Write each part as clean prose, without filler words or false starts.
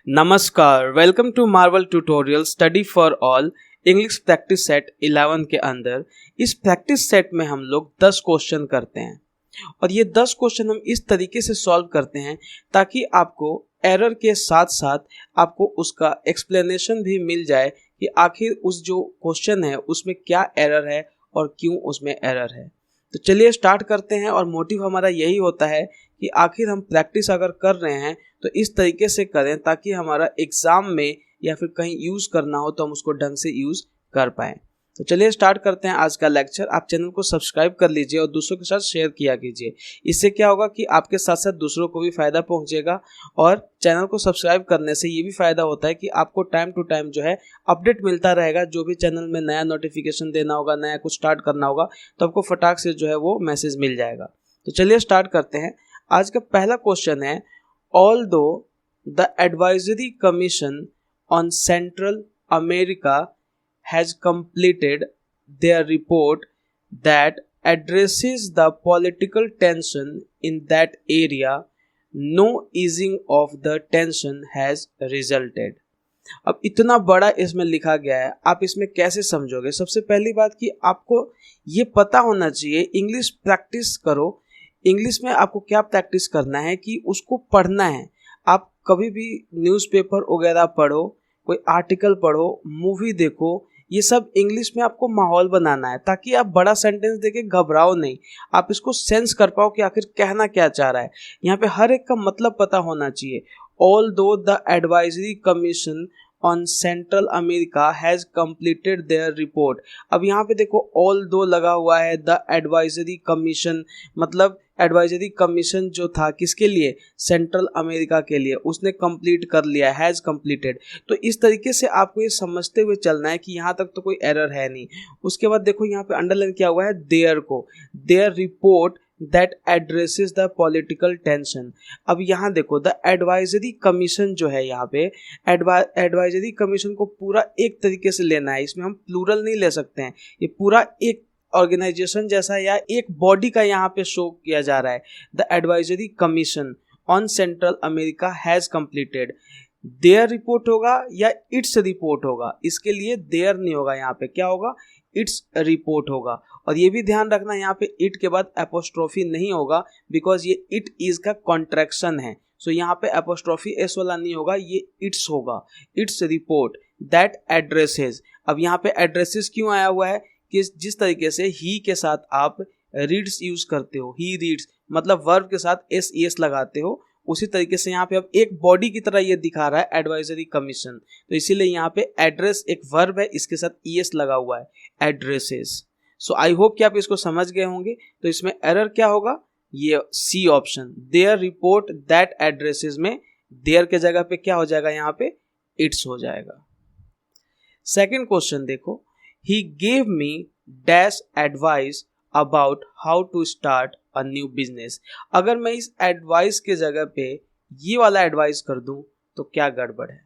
नमस्कार, welcome to Marvel tutorial study for all English practice set 11 के अंदर। इस प्रैक्टिस सेट में हम लोग 10 क्वेश्चन करते हैं और ये 10 क्वेश्चन हम इस तरीके से सॉल्व करते हैं ताकि आपको एरर के साथ साथ आपको उसका एक्सप्लेनेशन भी मिल जाए कि आखिर उस जो क्वेश्चन है उसमें क्या एरर है और क्यों उसमें एरर है। तो चलिए स्टार्ट करते हैं। और मोटिव हमारा यही होता है कि आखिर हम प्रैक्टिस अगर कर रहे हैं तो इस तरीके से करें ताकि हमारा एग्ज़ाम में या फिर कहीं यूज़ करना हो तो हम उसको ढंग से यूज़ कर पाएँ। तो चलिए स्टार्ट करते हैं आज का लेक्चर। आप चैनल को सब्सक्राइब कर लीजिए और दूसरों के साथ शेयर किया कीजिए। इससे क्या होगा कि आपके साथ साथ दूसरों को भी फ़ायदा पहुंचेगा। और चैनल को सब्सक्राइब करने से ये भी फ़ायदा होता है कि आपको टाइम टू टाइम जो है अपडेट मिलता रहेगा। जो भी चैनल में नया नोटिफिकेशन देना होगा, नया कुछ स्टार्ट करना होगा तो आपको फटाक से जो है वो मैसेज मिल जाएगा। तो चलिए स्टार्ट करते हैं। आज का पहला क्वेश्चन है, although the advisory commission on central America has completed their report that addresses the political tension in that area, no easing of the tension has resulted। अब इतना बड़ा इसमें लिखा गया है, आप इसमें कैसे समझोगे? सबसे पहली बात कि आपको ये पता होना चाहिए, इंग्लिश प्रैक्टिस करो। इंग्लिश में आपको क्या प्रैक्टिस करना है कि उसको पढ़ना है। आप कभी भी न्यूज़पेपर वगैरह पढ़ो, कोई आर्टिकल पढ़ो, मूवी देखो, ये सब इंग्लिश में आपको माहौल बनाना है ताकि आप बड़ा सेंटेंस देके घबराओ नहीं, आप इसको सेंस कर पाओ कि आखिर कहना क्या चाह रहा है। यहाँ पे हर एक का मतलब पता होना चाहिए। Although the advisory commission on central America has completed there report. अब यहाँ पे देखो ऑल्दो लगा हुआ है, द एडवाइजरी कमीशन मतलब एडवाइजरी कमीशन जो था किसके लिए? सेंट्रल अमेरिका के लिए। उसने कंप्लीट कर लिया, हैज़ कंप्लीटेड। तो इस तरीके से आपको ये समझते हुए चलना है कि यहाँ तक तो कोई एरर है नहीं। उसके बाद देखो यहाँ पे अंडरलाइन किया हुआ है देयर को, there report that addresses the political tension. अब यहाँ देखो द एडवाइजरी कमीशन जो है, यहाँ पे एडवाइजरी कमीशन को पूरा एक तरीके से लेना है। इसमें हम प्लूरल नहीं ले सकते हैं, ये पूरा एक ऑर्गेनाइजेशन जैसा या एक बॉडी का यहाँ पे शो किया जा रहा है। The advisory commission on central America has completed. There report होगा या इट्स रिपोर्ट होगा, इसके लिए देयर नहीं होगा, यहाँ पे क्या होगा? इट्स रिपोर्ट होगा। और ये भी ध्यान रखना यहाँ पे इट के बाद एपोस्ट्रोफी नहीं होगा, बिकॉज ये इट इज का कॉन्ट्रैक्शन है। सो यहाँ पे एपोस्ट्रोफी एस वाला नहीं होगा, ये इट्स होगा। Its report that addresses. अब यहाँ पे एड्रेसेस क्यों आया हुआ है कि जिस तरीके से ही के साथ आप रीड्स यूज करते हो, ही रीड्स मतलब वर्ब के साथ एस ई एस लगाते हो, उसी तरीके से यहाँ पे अब एक बॉडी की तरह ये दिखा रहा है एडवाइजरी कमीशन। तो इसीलिए यहाँ पे एड्रेस एक वर्ब है, इसके साथ ई एस लगा हुआ है, एड्रेसेस। सो आई होप कि आप इसको समझ गए होंगे। तो इसमें एरर क्या होगा? ये C option, their report that addresses में देयर के जगह पे क्या हो जाएगा? यहाँ पे इट्स हो जाएगा। सेकेंड क्वेश्चन देखो, he gave me dash advice about how to start a new business। अगर मैं इस एडवाइस के जगह पे ये वाला एडवाइस कर दूं तो क्या गड़बड़ है?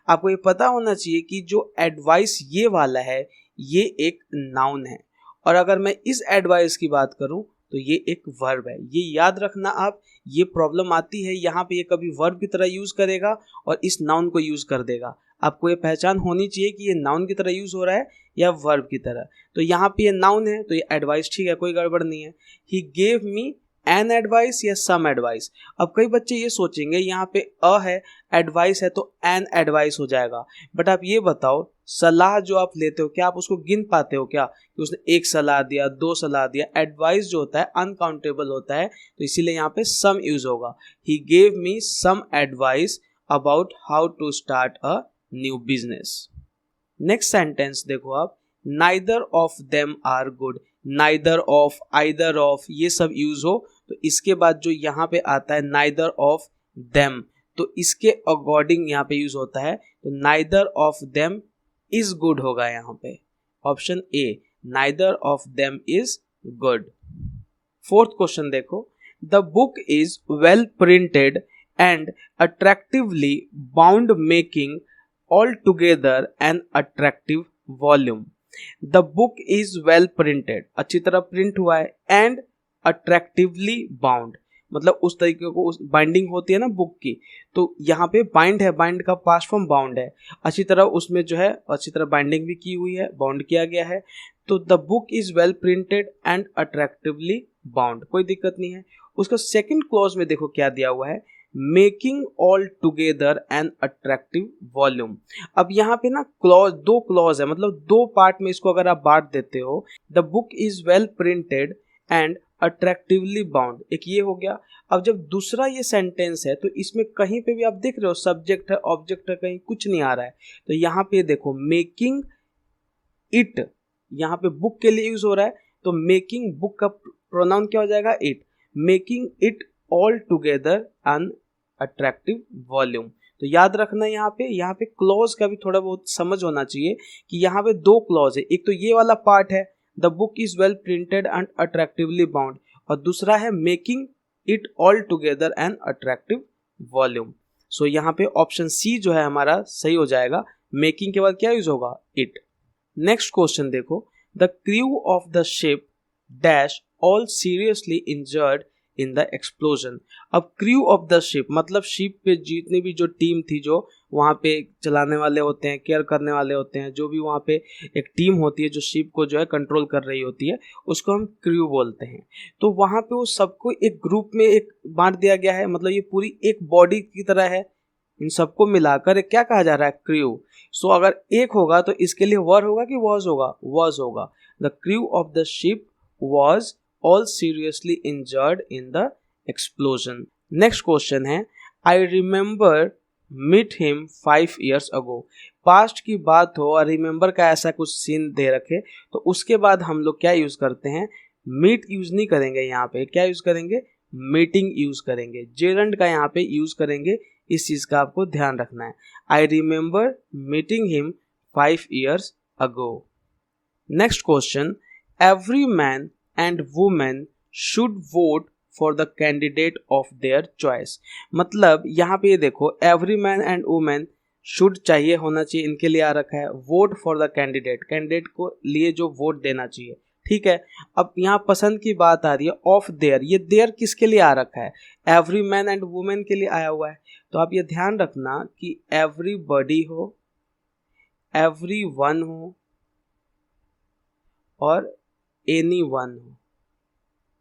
आपको ये पता होना चाहिए कि जो एडवाइस ये वाला है ये एक नाउन है, और अगर मैं इस एडवाइस की बात करूं तो ये एक वर्ब है। ये याद रखना आप, ये प्रॉब्लम आती है यहाँ पे, ये कभी वर्ब की तरह यूज करेगा और इस नाउन को यूज कर देगा। आपको ये पहचान होनी चाहिए कि ये नाउन की तरह यूज हो रहा है या वर्ब की तरह। तो यहाँ पे ये नाउन है तो ये एडवाइस ठीक है, कोई गड़बड़ नहीं है। ही गेव मी एन एडवाइस या सम एडवाइस। अब कई बच्चे ये सोचेंगे यहाँ पे अ है, एडवाइस है तो एन एडवाइस हो जाएगा। बट आप ये बताओ, सलाह जो आप लेते हो क्या आप उसको गिन पाते हो क्या कि उसने एक सलाह दिया, दो सलाह दिया? एडवाइस जो होता है अनकाउंटेबल होता है, तो इसीलिए यहाँ पे सम यूज होगा। He gave me some advice about how to start a new business. Next sentence देखो आप, neither of them are good. Neither of, either of ये सब यूज हो तो इसके बाद जो यहाँ पे आता है नाइदर ऑफ देम, तो इसके अकॉर्डिंग यहाँ पे यूज होता है। तो neither of them is good होगा यहाँ पे, option A, neither of them is good. Fourth question देखो, the book is well printed and attractively bound making all together an attractive volume. The book is well printed, अच्छी तरह print हुआ है, and attractively bound मतलब उस तरीके को, उस बाइंडिंग होती है ना बुक की, तो यहाँ पे बाइंड है, बाइंड का पास्ट फॉर्म बाउंड है, अच्छी तरह उसमें जो है अच्छी तरह बाइंडिंग भी की हुई है, बाउंड किया गया है। तो the book is well printed and attractively bound, कोई दिक्कत नहीं है। उसका सेकंड क्लॉज में देखो क्या दिया हुआ है, making all together an attractive volume. अब यहाँ पे ना क्लॉज, दो क्लॉज है, मतलब दो पार्ट में इसको अगर आप बांट देते हो, the book is well printed and attractively bound, एक ये हो गया। अब जब दूसरा ये सेंटेंस है तो इसमें कहीं पे भी आप देख रहे हो सब्जेक्ट है ऑब्जेक्ट है, कहीं कुछ नहीं आ रहा है। तो यहाँ पे देखो मेकिंग इट, यहाँ पे बुक के लिए यूज हो रहा है, तो मेकिंग बुक का प्रोनाउन क्या हो जाएगा, it, making it all together an attractive volume. तो याद रखना यहाँ पे क्लॉज का भी थोड़ा बहुत समझ होना चाहिए कि यहाँ पे दो क्लॉज है, एक तो ये वाला पार्ट है the book is well printed and attractively bound, और दूसरा है making it all together an attractive volume. So यहाँ पे ऑप्शन सी जो है हमारा सही हो जाएगा, मेकिंग के बाद क्या यूज होगा, इट। नेक्स्ट क्वेश्चन देखो, the crew of the ship dash all seriously injured in the explosion. अब क्रू ऑफ द शिप मतलब शिप पे जितनी भी जो टीम थी, जो वहाँ पे चलाने वाले होते हैं, केयर करने वाले होते हैं, जो भी वहाँ पे एक टीम होती है जो शिप को जो है कंट्रोल कर रही होती है, उसको हम क्रू बोलते हैं। तो वहाँ पे वो सबको एक ग्रुप में एक बांट दिया गया है, मतलब ये पूरी एक बॉडी की तरह है, इन सबको मिलाकर एक क्या कहा जा रहा है, क्रू। सो अगर एक होगा तो इसके लिए वर होगा कि वॉज होगा, वॉज होगा। The crew of the ship was all seriously injured in the explosion. Next question है, I remember meet him 5 years ago. Past की बात हो और रिमेंबर का ऐसा कुछ सीन दे रखे तो उसके बाद हम लोग क्या यूज करते हैं, मीट यूज नहीं करेंगे, यहाँ पे क्या यूज करेंगे, मीटिंग यूज करेंगे, जेरंड का यहाँ पे यूज करेंगे। इस चीज का आपको ध्यान रखना है। I remember meeting him 5 years ago. Next question, every man and woman should vote for the candidate of their choice. मतलब यहाँ पे ये देखो every man and woman should चाहिए, होना चाहिए, इनके लिए आ रखा है vote for the candidate, candidate को लिए जो वोट देना चाहिए, ठीक है। अब यहाँ पसंद की बात आ रही है, ऑफ देयर, ये देयर किसके लिए आ रखा है, एवरी मैन एंड वुमेन के लिए आया हुआ है। तो आप ये ध्यान रखना कि एवरीबॉडी हो, एवरी वन हो और एनी वन हो,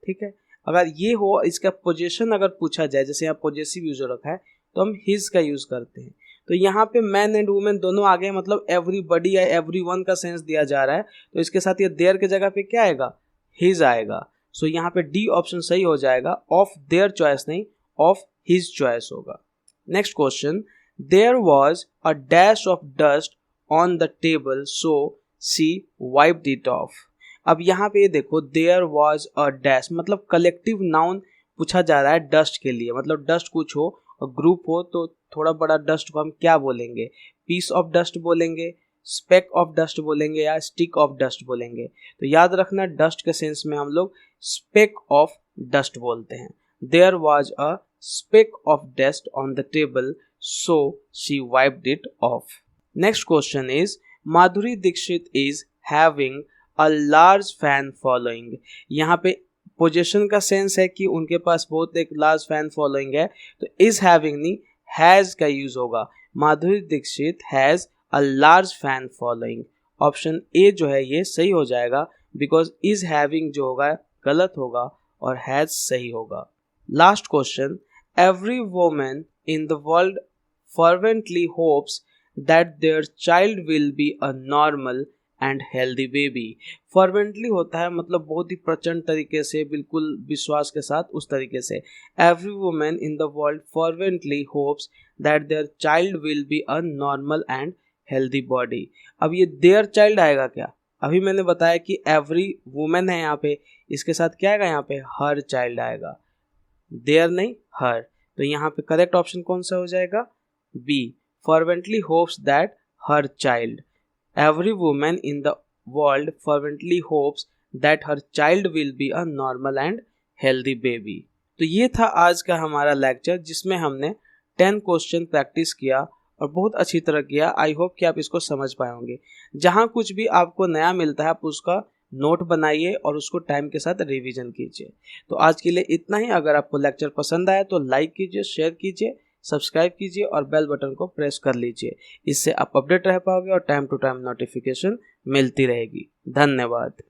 ठीक है। अगर ये हो, इसका पोजीशन अगर पूछा जाए, जैसे यहाँ पोजेसिव यूज हो रखा है तो हम हिज का यूज करते हैं। तो यहाँ पे मैन एंड वुमेन दोनों आ गए, मतलब एवरीबॉडी या एवरीवन का सेंस दिया जा रहा है, तो इसके साथ ये देयर के जगह पे क्या आएगा, हिज आएगा। सो यहाँ पे डी ऑप्शन सही हो जाएगा, ऑफ देयर चॉइस नहीं, ऑफ हिज चॉइस होगा। Next question, there was a dash of dust on the table so she wiped it off. अब यहाँ पे देखो देयर वॉज अ डैश, मतलब कलेक्टिव नाउन पूछा जा रहा है डस्ट के लिए, मतलब डस्ट कुछ हो और ग्रुप हो तो थोड़ा बड़ा डस्ट को हम क्या बोलेंगे, पीस ऑफ डस्ट बोलेंगे, स्पेक ऑफ डस्ट बोलेंगे या स्टिक ऑफ डस्ट बोलेंगे। तो याद रखना डस्ट के सेंस में हम लोग स्पेक ऑफ डस्ट बोलते हैं। There was a speck of dust on the table so she wiped it off. Next question is, Madhuri Dixit is having a large fan following. यहाँ पे पोजीशन का सेंस है कि उनके पास बहुत एक लार्ज फैन फॉलोइंग है, तो इज हैविंग नहीं, हैज का यूज होगा। Madhuri Dixit has a large fan following. Option A जो है ये सही हो जाएगा, बिकॉज इज हैविंग जो होगा गलत होगा और हैज सही होगा। Last question, every woman in the world fervently hopes that their child will be a normal and healthy baby. fervently होता है मतलब बहुत ही प्रचंड तरीके से, बिल्कुल विश्वास के साथ, उस तरीके से। every woman in the world fervently hopes that their child will be a normal and healthy body. अब ये their child आएगा क्या, अभी मैंने बताया कि every woman है यहाँ पे, इसके साथ क्या आएगा, यहाँ पे her child आएगा, their नहीं her। तो यहाँ पे करेक्ट ऑप्शन कौन सा हो जाएगा, B. fervently hopes that her child. Every woman in the world fervently hopes that her child will be a normal and healthy baby. तो ये था आज का हमारा लेक्चर, जिसमें हमने 10 क्वेश्चन प्रैक्टिस किया और बहुत अच्छी तरह किया। आई होप कि आप इसको समझ पाए होंगे। जहाँ कुछ भी आपको नया मिलता है आप उसका नोट बनाइए और उसको टाइम के साथ रिवीजन कीजिए। तो आज के लिए इतना ही। अगर आपको लेक्चर पसंद आया तो लाइक कीजिए, शेयर कीजिए, सब्सक्राइब कीजिए और बेल बटन को प्रेस कर लीजिए। इससे आप अपडेट रह पाओगे और टाइम टू टाइम नोटिफिकेशन मिलती रहेगी। धन्यवाद।